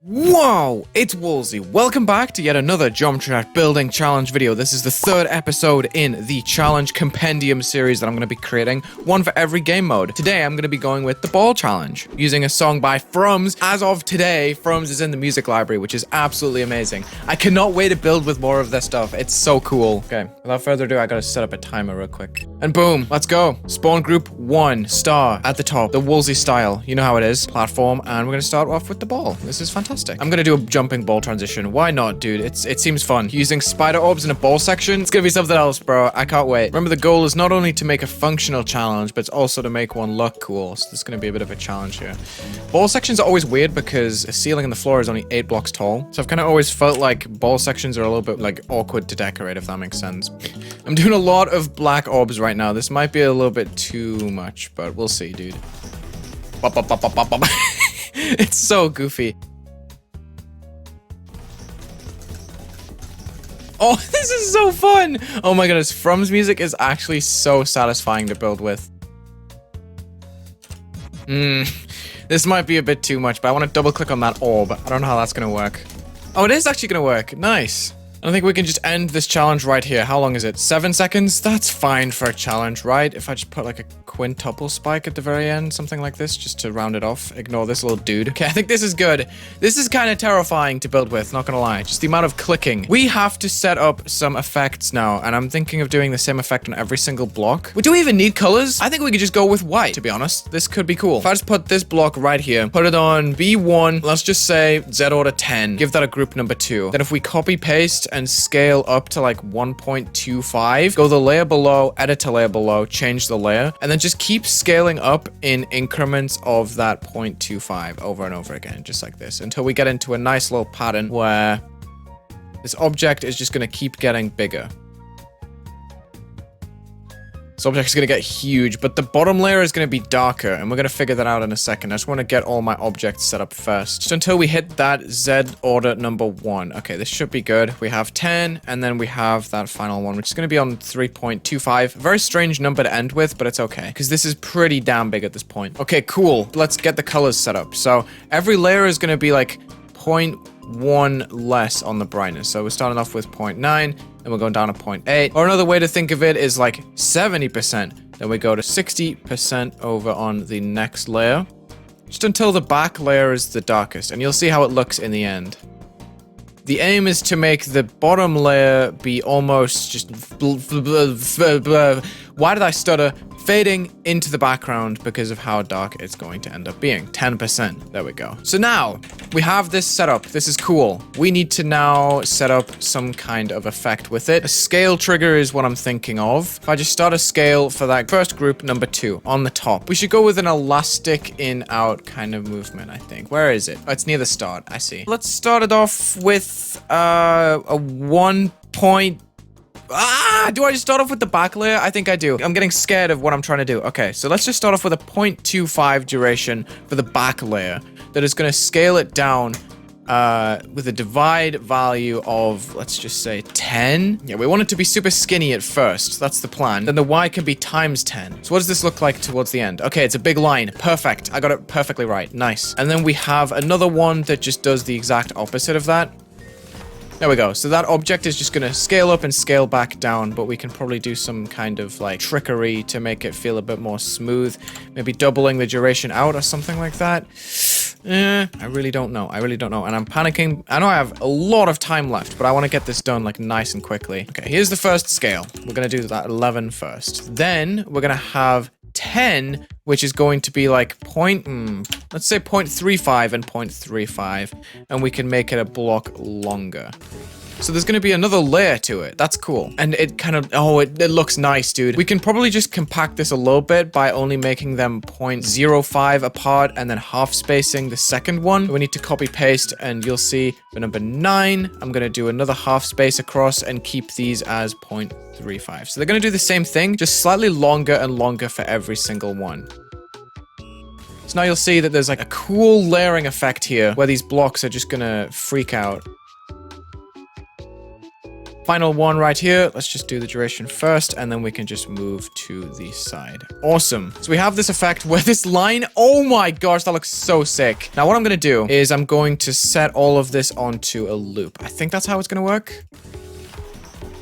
Whoa, it's Wulzy. Welcome back to yet another Geometry Dash Building Challenge video. This is the third episode in the Challenge Compendium series that I'm going to be creating, one for every game mode. Today, I'm going to be going with the Ball Challenge, using a song by Frums. As of today, Frums is in the music library, which is absolutely amazing. I cannot wait to build with more of this stuff. It's so cool. Okay, without further ado, I got to set up a timer real quick. And boom, let's go. Spawn group 1, star, at the top, the Wulzy style. You know how it is, platform, and we're going to start off with the ball. This is fantastic. I'm gonna do a jumping ball transition. Why not, dude? It seems fun. Using spider orbs in a ball section, it's gonna be something else, bro. I can't wait. Remember, the goal is not only to make a functional challenge, but it's also to make one look cool. So this is gonna be a bit of a challenge here. Ball sections are always weird because a ceiling and the floor is only 8 blocks tall. So I've kind of always felt like ball sections are a little bit like awkward to decorate, if that makes sense. I'm doing a lot of black orbs right now. This might be a little bit too much, but we'll see, dude. It's so goofy. Oh, this is so fun! Oh my goodness, Frums music is actually so satisfying to build with. This might be a bit too much, but I want to double click on that orb. I don't know how that's gonna work. Oh, it is actually gonna work. Nice. I think we can just end this challenge right here. How long is it? 7 seconds? That's fine for a challenge, right? If I just put like a quintuple spike at the very end, something like this, just to round it off. Ignore this little dude. Okay, I think this is good. This is kind of terrifying to build with, not gonna lie. Just the amount of clicking. We have to set up some effects now, and I'm thinking of doing the same effect on every single block. Do we even need colors? I think we could just go with white, to be honest. This could be cool. If I just put this block right here, put it on B1, let's just say Z order 10, give that a group number 2. Then if we copy paste and scale up to like 1.25, go the layer below, edit a layer below, change the layer, and then just keep scaling up in increments of that 0.25 over and over again, just like this, until we get into a nice little pattern where this object is just going to keep getting bigger. This object is going to get huge, but the bottom layer is going to be darker, and we're going to figure that out in a second. I just want to get all my objects set up first, just until we hit that Z order number 1. Okay, this should be good. We have 10, and then we have that final one, which is going to be on 3.25. Very strange number to end with, but it's okay, because this is pretty damn big at this point. Okay, cool. Let's get the colors set up. So every layer is going to be like 0.1 less on the brightness. So we're starting off with 0.9. Then we're going down to 0.8. Or another way to think of it is like 70%. Then we go to 60% over on the next layer. Just until the back layer is the darkest. And you'll see how it looks in the end. The aim is to make the bottom layer be almost just... Why did I stutter? Fading into the background because of how dark it's going to end up being. 10%. There we go. So now, we have this set up. This is cool. We need to now set up some kind of effect with it. A scale trigger is what I'm thinking of. If I just start a scale for that first group, number 2, on the top. We should go with an elastic in-out kind of movement, I think. Where is it? Oh, it's near the start. I see. Let's start it off with a 1 point... do I just start off with the back layer? I think I do. I'm getting scared of what I'm trying to do. Okay, so let's just start off with a 0.25 duration for the back layer that is going to scale it down with a divide value of, let's just say 10. Yeah, we want it to be super skinny at first. That's the plan. Then the Y can be times 10. So what does this look like towards the end? Okay, it's a big line. Perfect. I got it perfectly right. Nice. And then we have another one that just does the exact opposite of that. There we go. So that object is just going to scale up and scale back down, but we can probably do some kind of like trickery to make it feel a bit more smooth. Maybe doubling the duration out or something like that. I really don't know. I really don't know. And I'm panicking. I know I have a lot of time left, but I want to get this done like nice and quickly. Okay, here's the first scale. We're going to do that 11 first. Then we're going to have 10, which is going to be like let's say 0.35 and 0.35, and we can make it a block longer. So there's going to be another layer to it. That's cool. And it kind of, it looks nice, dude. We can probably just compact this a little bit by only making them 0.05 apart and then half spacing the second one. We need to copy paste, and you'll see for number 9, I'm going to do another half space across and keep these as 0.35. So they're going to do the same thing, just slightly longer and longer for every single one. So now you'll see that there's like a cool layering effect here where these blocks are just going to freak out. Final one right here. Let's just do the duration first, and then we can just move to the side. Awesome. So we have this effect where this line, oh my gosh, that looks so sick. Now what I'm going to do is I'm going to set all of this onto a loop. I think that's how it's going to work.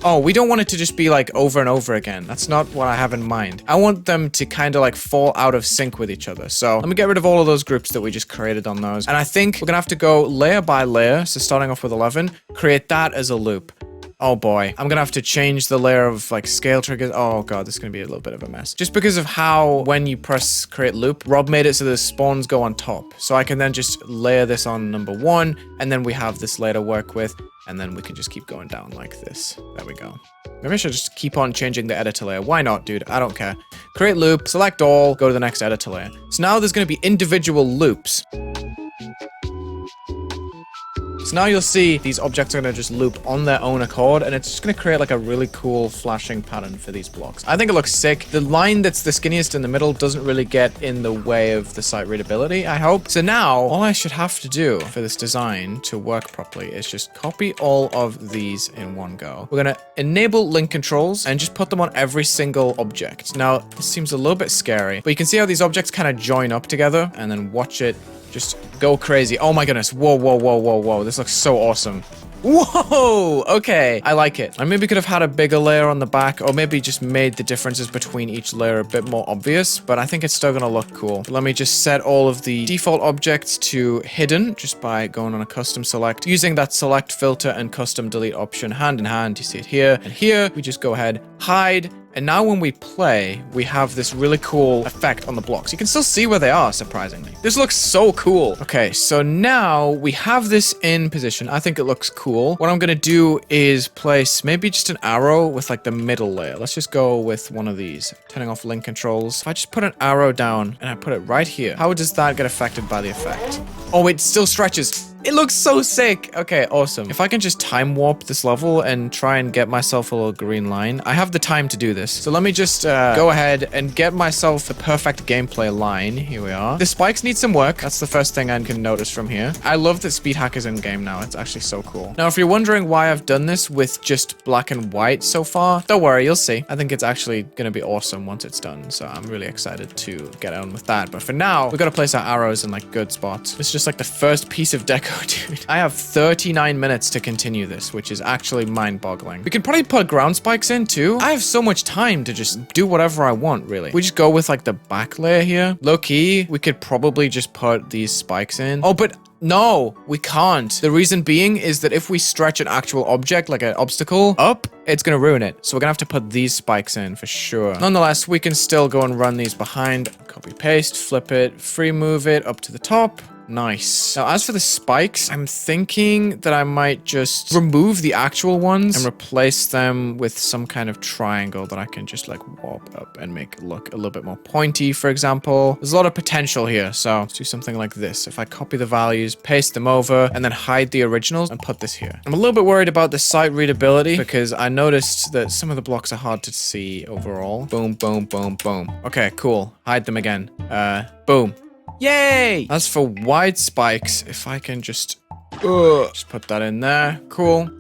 Oh, we don't want it to just be like over and over again. That's not what I have in mind. I want them to kind of like fall out of sync with each other. So let me get rid of all of those groups that we just created on those. And I think we're gonna have to go layer by layer. So starting off with 11, create that as a loop. Oh boy, I'm gonna have to change the layer of like scale triggers. Oh god, this is gonna be a little bit of a mess. Just because of how when you press create loop, Rob made it so the spawns go on top. So I can then just layer this on number 1, and then we have this layer to work with, and then we can just keep going down like this. There we go. Maybe I should just keep on changing the editor layer. Why not, dude? I don't care. Create loop, select all, go to the next editor layer. So now there's gonna be individual loops. So now you'll see these objects are going to just loop on their own accord, and it's just going to create like a really cool flashing pattern for these blocks. I think it looks sick. The line that's the skinniest in the middle doesn't really get in the way of the sight readability, I hope. So now all I should have to do for this design to work properly is just copy all of these in one go. We're going to enable link controls and just put them on every single object. Now, this seems a little bit scary, but you can see how these objects kind of join up together, and then watch it just go crazy. Oh my goodness. Whoa, whoa, whoa, whoa, whoa. This looks so awesome. Whoa! Okay, I like it. I maybe could have had a bigger layer on the back, or maybe just made the differences between each layer a bit more obvious, but I think it's still gonna look cool. Let me just set all of the default objects to hidden, just by going on a custom select, using that select filter and custom delete option hand in hand. You see it here, and here we just go ahead, hide, and now when we play, we have this really cool effect on the blocks. You can still see where they are, surprisingly. This looks so cool. Okay, so now we have this in position. I think it looks cool. What I'm gonna do is place maybe just an arrow with like the middle layer. Let's just go with one of these. Turning off link controls. If I just put an arrow down and I put it right here, how does that get affected by the effect? Oh, it still stretches. It looks so sick. Okay, awesome. If I can just time warp this level and try and get myself a little green line. I have the time to do this. So let me just go ahead and get myself the perfect gameplay line. Here we are. The spikes need some work. That's the first thing I can notice from here. I love that speed hack is in game now. It's actually so cool. Now, if you're wondering why I've done this with just black and white so far, don't worry, you'll see. I think it's actually going to be awesome once it's done. So I'm really excited to get on with that. But for now, we've got to place our arrows in like good spots. It's just like the first piece of deco. Dude, I have 39 minutes to continue this, which is actually mind-boggling. We can probably put ground spikes in too. I have so much time to just do whatever I want, really. We just go with like the back layer here. Low key, we could probably just put these spikes in. Oh, but no, we can't. The reason being is that if we stretch an actual object, like an obstacle, up, it's gonna ruin it. So we're gonna have to put these spikes in for sure. Nonetheless, we can still go and run these behind. Copy, paste, flip it, free move it up to the top. Nice. Now, as for the spikes, I'm thinking that I might just remove the actual ones and replace them with some kind of triangle that I can just like warp up and make it look a little bit more pointy, for example. There's a lot of potential here, so let's do something like this. If I copy the values, paste them over, and then hide the originals and put this here. I'm a little bit worried about the sight readability because I noticed that some of the blocks are hard to see overall. Boom, boom, boom, boom. Okay, cool. Hide them again. Boom. Yay! As for wide spikes, if I can just put that in there. Cool.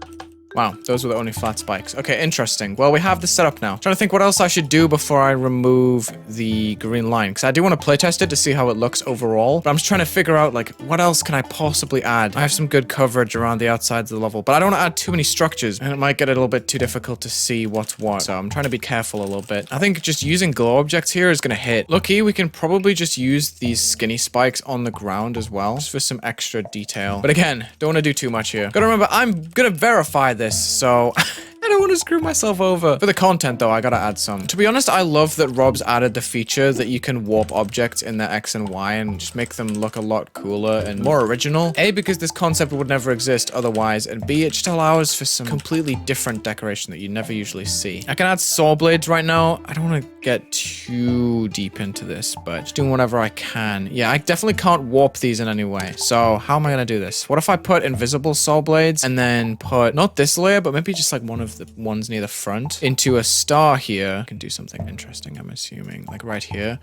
Wow, those were the only flat spikes. Okay, interesting. Well, we have this set up now. Trying to think what else I should do before I remove the green line. Because I do want to playtest it to see how it looks overall. But I'm just trying to figure out, like, what else can I possibly add? I have some good coverage around the outsides of the level. But I don't want to add too many structures. And it might get a little bit too difficult to see what's what. So I'm trying to be careful a little bit. I think just using glow objects here is going to hit. Lucky, we can probably just use these skinny spikes on the ground as well. Just for some extra detail. But again, don't want to do too much here. Gotta remember, I'm gonna verify this. So I don't want to screw myself over. For the content though, I gotta add some. To be honest, I love that Rob's added the feature that you can warp objects in their X and Y and just make them look a lot cooler and more original. A, because this concept would never exist otherwise, and B, it just allows for some completely different decoration that you never usually see. I can add saw blades right now. I don't want to get too deep into this, but just doing whatever I can. Yeah, I definitely can't warp these in any way. So how am I gonna do this? What if I put invisible saw blades and then put not this layer, but maybe just like one of the ones near the front into a star here? I can do something interesting, I'm assuming, like right here.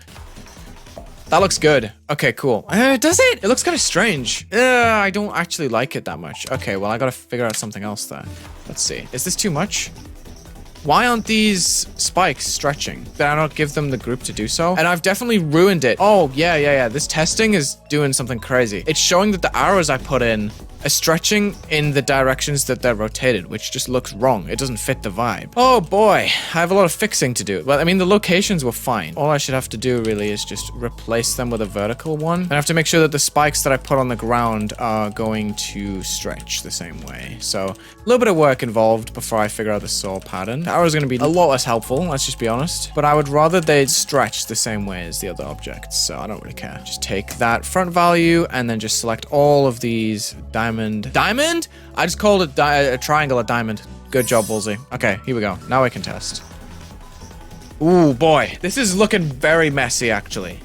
That looks good. Okay, cool. Does it? It looks kind of strange. I don't actually like it that much. Okay, well, I gotta figure out something else there. Let's see. Is this too much? Why aren't these spikes stretching? Did I not give them the group to do so? And I've definitely ruined it. Oh, yeah. This testing is doing something crazy. It's showing that the arrows I put in are stretching in the directions that they're rotated, which just looks wrong. It doesn't fit the vibe. Oh boy, I have a lot of fixing to do. Well, I mean, the locations were fine. All I should have to do really is just replace them with a vertical one. And I have to make sure that the spikes that I put on the ground are going to stretch the same way. So a little bit of work involved before I figure out the saw pattern. The arrow is going to be a lot less helpful, let's just be honest. But I would rather they'd stretch the same way as the other objects, so I don't really care. Just take that front value and then just select all of these diamond? I just called it a triangle a diamond. Good job, Wulzy. Okay, here we go. Now I can test. Ooh, boy. This is looking very messy, actually.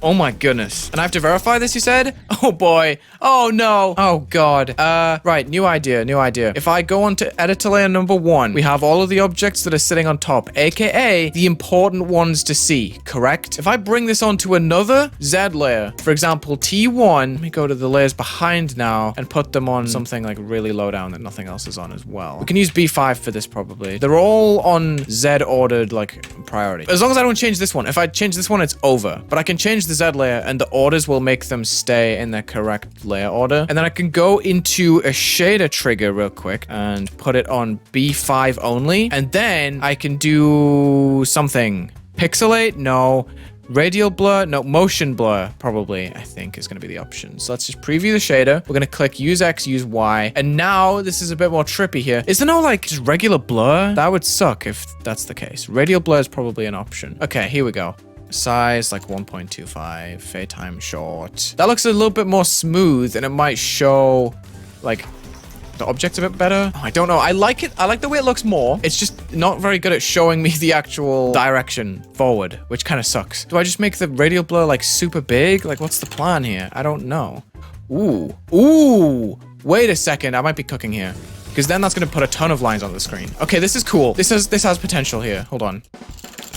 Oh my goodness. And I have to verify this, you said? Oh boy. Oh no. Oh god. Right, new idea. If I go on to editor layer number 1, we have all of the objects that are sitting on top, aka the important ones to see, correct? If I bring this onto another Z layer, for example, T1, let me go to the layers behind now and put them on something like really low down that nothing else is on as well. We can use B5 for this probably. They're all on Z ordered like priority. As long as I don't change this one. If I change this one, it's over. But I can change the Z layer and the orders will make them stay in their correct layer order. And then I can go into a shader trigger real quick and put it on B5 only. And then I can do something. Pixelate? No. Radial blur? No. Motion blur, probably, I think is going to be the option. So let's just preview the shader. We're going to click use X, use Y. And now this is a bit more trippy here. Is there no like just regular blur? That would suck if that's the case. Radial blur is probably an option. Okay, here we go. Size like 1.25, fade time short. That looks a little bit more smooth and it might show like the object a bit better. Oh, I don't know. I like it. I like the way it looks more. It's just not very good at showing me the actual direction forward, which kind of sucks. Do I just make the radial blur like super big? Like what's the plan here? I don't know. Ooh. Wait a second. I might be cooking here. Because then that's going to put a ton of lines on the screen. Okay, this is cool. This has potential here. Hold on.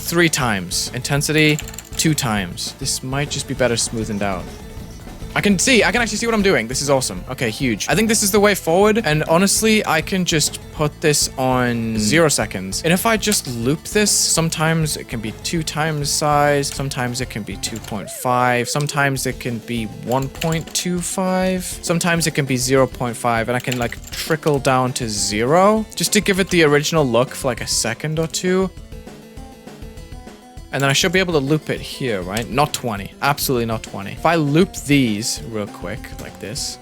3 times. Intensity, 2 times. This might just be better smoothened out. I can actually see what I'm doing. This is awesome. Okay, huge. I think this is the way forward. And honestly, I can just put this on 0 seconds. And if I just loop this, sometimes it can be 2 times size. Sometimes it can be 2.5. Sometimes it can be 1.25. Sometimes it can be 0.5. And I can like trickle down to 0 just to give it the original look for like a second or 2. And then I should be able to loop it here, right? Not 20. Absolutely not 20. If I loop these real quick, like this,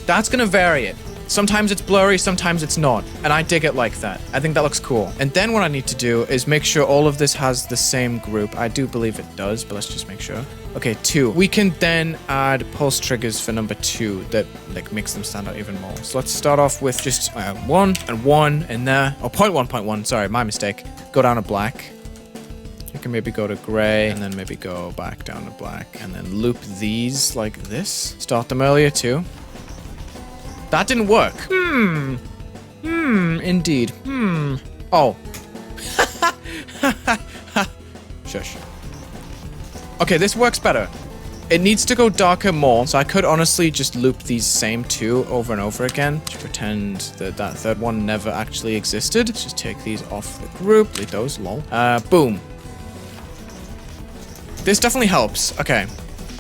that's going to vary it. Sometimes it's blurry, sometimes it's not. And I dig it like that. I think that looks cool. And then what I need to do is make sure all of this has the same group. I do believe it does, but let's just make sure. Okay, 2. We can then add pulse triggers for number 2 that like makes them stand out even more. So let's start off with just 1 and 1 in there. Oh, 0.1. Sorry, my mistake. Go down to black. You can maybe go to gray and then maybe go back down to black and then loop these like this. Start them earlier too. That didn't work. Indeed. Oh. Shush. Okay, this works better. It needs to go darker more, so I could honestly just loop these same 2 over and over again. Just pretend that that third one never actually existed. Let's just take these off the group. Delete those, lol. Boom. This definitely helps. Okay.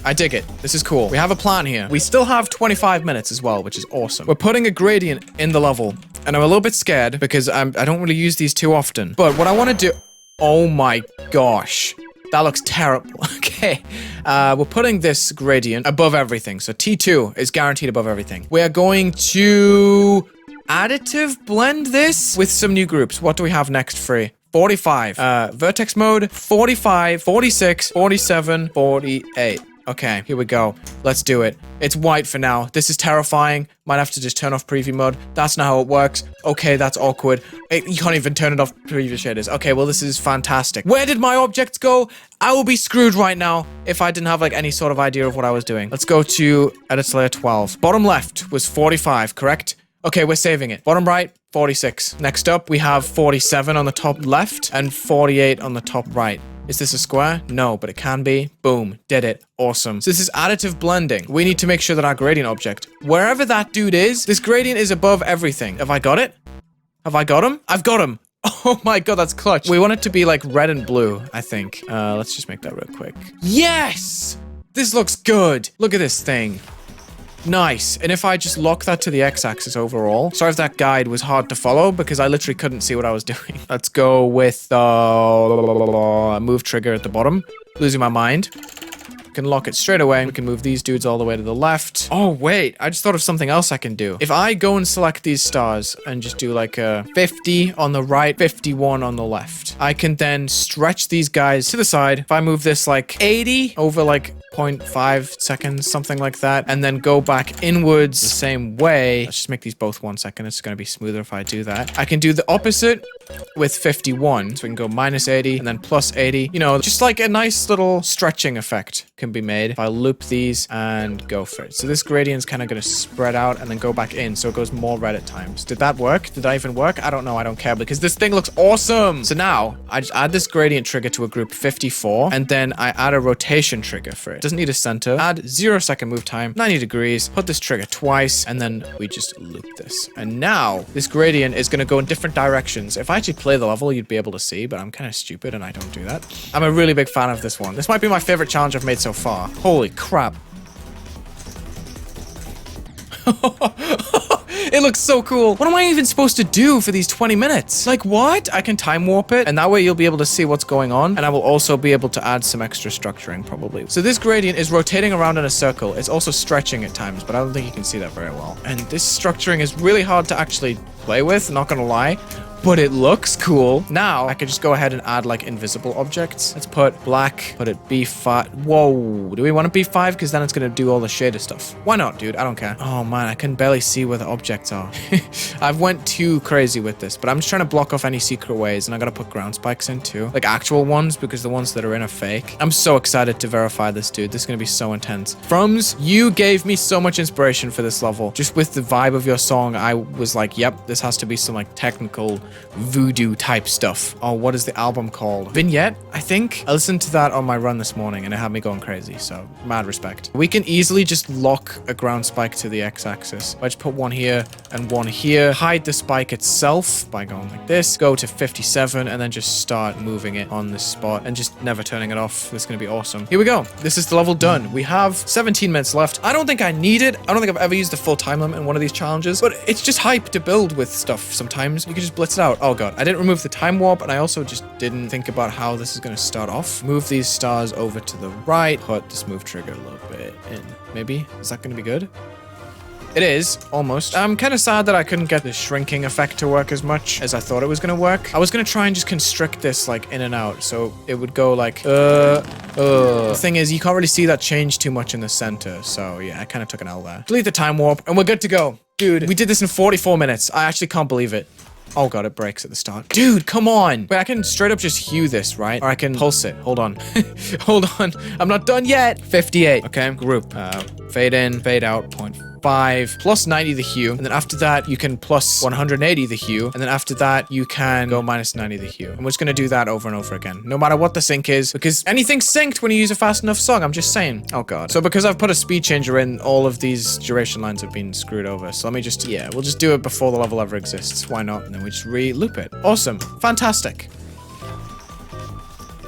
I dig it. This is cool. We have a plan here. We still have 25 minutes as well, which is awesome. We're putting a gradient in the level, and I'm a little bit scared because I don't really use these too often. But what I want to do... Oh my gosh. That looks terrible. Okay. We're putting this gradient above everything. So T2 is guaranteed above everything. We are going to additive blend this with some new groups. What do we have next free? 45. Vertex mode, 45, 46, 47, 48. Okay, here we go. Let's do it. It's white for now. This is terrifying. Might have to just turn off preview mode. That's not how it works. Okay, that's awkward. You can't even turn it off preview shaders. Okay, well, this is fantastic. Where did my objects go? I will be screwed right now if I didn't have like any sort of idea of what I was doing. Let's go to editor layer 12. Bottom left was 45, correct? Okay, we're saving it. Bottom right, 46. Next up, we have 47 on the top left and 48 on the top right. Is this a square? No, but it can be. Boom. Did it. Awesome. So this is additive blending. We need to make sure that our gradient object, wherever that dude is, this gradient is above everything. Have I got it? Have I got him? I've got him. Oh my god, that's clutch. We want it to be like red and blue, I think. Let's just make that real quick. Yes! This looks good. Look at this thing. Nice. And if I just lock that to the x-axis overall. Sorry if that guide was hard to follow because I literally couldn't see what I was doing. Let's go with move trigger at the bottom. Losing my mind. Can lock it straight away. We can move these dudes all the way to the left. Oh, wait. I just thought of something else I can do. If I go and select these stars and just do like a 50 on the right, 51 on the left, I can then stretch these guys to the side. If I move this like 80 over like 0.5 seconds, something like that, and then go back inwards the same way. Let's just make these both 1 second. It's going to be smoother if I do that. I can do the opposite with 51. So we can go minus 80 and then plus 80. You know, just like a nice little stretching effect can be made if I loop these and go for it. So this gradient's kind of going to spread out and then go back in. So it goes more red at times. Did that work? Did that even work? I don't know. I don't care because this thing looks awesome. So now I just add this gradient trigger to a group 54 and then I add a rotation trigger for it. Doesn't need a center. Add 0 second move time, 90 degrees, put this trigger twice, and then we just loop this. And now this gradient is going to go in different directions. If I actually play the level, you'd be able to see, but I'm kind of stupid and I don't do that. I'm a really big fan of this one. This might be my favorite challenge I've made so far. Holy crap. It looks so cool. What am I even supposed to do for these 20 minutes? Like what? I can time warp it and that way you'll be able to see what's going on and I will also be able to add some extra structuring probably. So this gradient is rotating around in a circle. It's also stretching at times, but I don't think you can see that very well. And this structuring is really hard to actually play with, not gonna lie. But it looks cool. Now, I can just go ahead and add, like, invisible objects. Let's put black, put it B5. Whoa. Do we want a B5? Because then it's going to do all the shader stuff. Why not, dude? I don't care. Oh, man, I can barely see where the objects are. I've went too crazy with this, but I'm just trying to block off any secret ways, and I got to put ground spikes in, too. Like, actual ones, because the ones that are in are fake. I'm so excited to verify this, dude. This is going to be so intense. Frums, you gave me so much inspiration for this level. Just with the vibe of your song, I was like, yep, this has to be some, like, technical voodoo type stuff. Oh, what is the album called? Vignette, I think. I listened to that on my run this morning and it had me going crazy, so mad respect. We can easily just lock a ground spike to the x-axis. I just put one here and one here. Hide the spike itself by going like this. Go to 57 and then just start moving it on this spot and just never turning it off. This is going to be awesome. Here we go. This is the level done. We have 17 minutes left. I don't think I need it. I don't think I've ever used a full time limit in one of these challenges, but it's just hype to build with stuff sometimes. You can just blitz it out. Oh god. I didn't remove the time warp and I also just didn't think about how this is going to start off. Move these stars over to the right. Put this move trigger a little bit in. Maybe? Is that going to be good? It is, almost. I'm kind of sad that I couldn't get the shrinking effect to work as much as I thought it was going to work. I was going to try and just constrict this like in and out so it would go like The thing is, you can't really see that change too much in the center. So yeah, I kind of took an L there. Delete the time warp and we're good to go. Dude, we did this in 44 minutes. I actually can't believe it. Oh god, it breaks at the start. Dude, come on. Wait, I can straight up just hue this, right? Or I can pulse it. Hold on. Hold on. I'm not done yet. 58. Okay, group. Fade in, fade out, 0.5. Plus 90 the hue. And then after that, you can plus 180 the hue. And then after that, you can go minus 90 the hue. And we're just going to do that over and over again. No matter what the sync is. Because anything's synced when you use a fast enough song. I'm just saying. Oh god. So because I've put a speed changer in, all of these duration lines have been screwed over. So let me just, yeah, we'll just do it before the level ever exists. Why not? And then we just re-loop it. Awesome. Fantastic.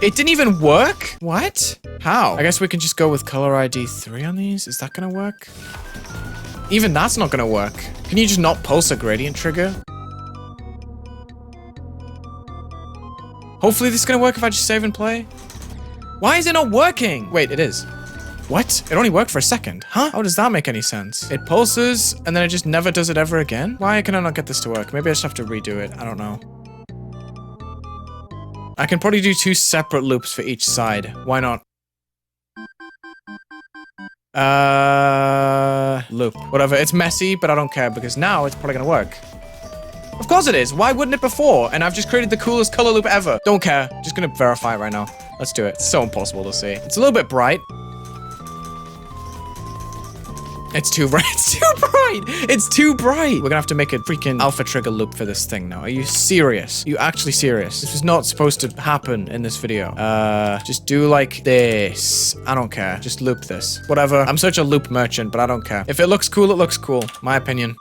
It didn't even work? What? How? I guess we can just go with color ID 3 on these. Is that gonna work? Even that's not gonna work. Can you just not pulse a gradient trigger? Hopefully this is gonna work if I just save and play. Why is it not working? Wait, it is. What? It only worked for a second. Huh? How does that make any sense? It pulses and then it just never does it ever again? Why can I not get this to work? Maybe I just have to redo it. I don't know. I can probably do 2 separate loops for each side. Why not? Loop. Whatever. It's messy, but I don't care because now it's probably gonna work. Of course it is. Why wouldn't it before? And I've just created the coolest color loop ever. Don't care. Just gonna verify it right now. Let's do it. It's so impossible to see. It's a little bit bright. It's too bright. It's too bright. It's too bright. We're gonna have to make a freaking alpha trigger loop for this thing now. Are you serious? Are you actually serious? This was not supposed to happen in this video. Just do like this. I don't care. Just loop this. Whatever. I'm such a loop merchant, but I don't care. If it looks cool, it looks cool. My opinion.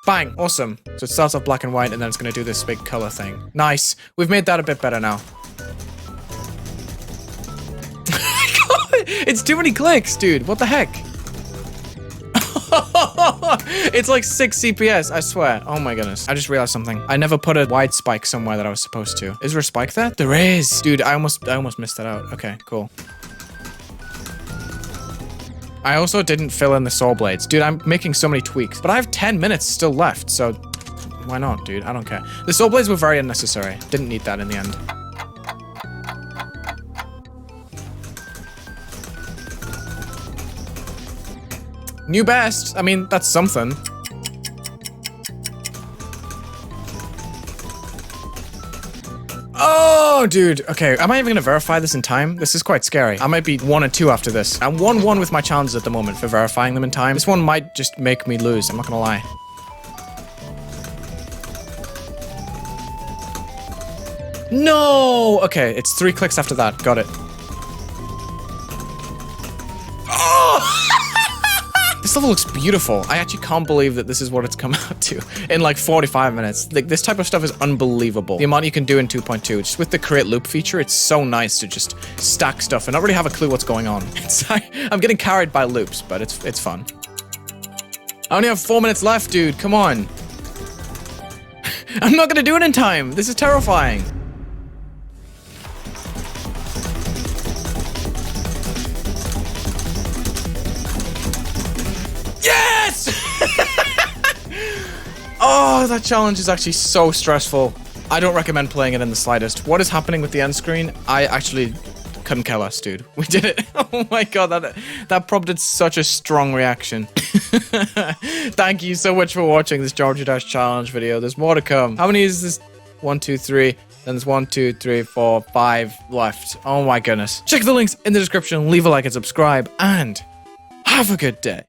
Bang. Awesome. So it starts off black and white, and then it's gonna do this big color thing. Nice. We've made that a bit better now. It's too many clicks, dude. What the heck? It's like 6 CPS, I swear. Oh my goodness. I just realized something. I never put a wide spike somewhere that I was supposed to. Is there a spike there? There is. Dude, I almost missed that out. Okay, cool. I also didn't fill in the saw blades. Dude, I'm making so many tweaks. But I have 10 minutes still left, so why not, dude? I don't care. The saw blades were very unnecessary. Didn't need that in the end. New best. I mean, that's something. Oh, dude. Okay, am I even gonna verify this in time? This is quite scary. I might be 1 or 2 after this. I'm 1-1 with my challenges at the moment for verifying them in time. This one might just make me lose. I'm not gonna lie. No! Okay, it's 3 clicks after that. Got it. This level looks beautiful. I actually can't believe that this is what it's come out to in like 45 minutes. Like, this type of stuff is unbelievable. The amount you can do in 2.2, just with the create loop feature, it's so nice to just stack stuff and not really have a clue what's going on. I'm getting carried by loops, but it's fun. I only have 4 minutes left, dude. Come on. I'm not gonna do it in time. This is terrifying. Yes! Oh, that challenge is actually so stressful. I don't recommend playing it in the slightest. What is happening with the end screen? I actually couldn't care less, dude. We did it. Oh my god, that prompted such a strong reaction. Thank you so much for watching this Geometry Dash challenge video. There's more to come. How many is this? 1, 2, 3. Then there's 1, 2, 3, 4, 5 left. Oh my goodness. Check the links in the description. Leave a like and subscribe. And have a good day.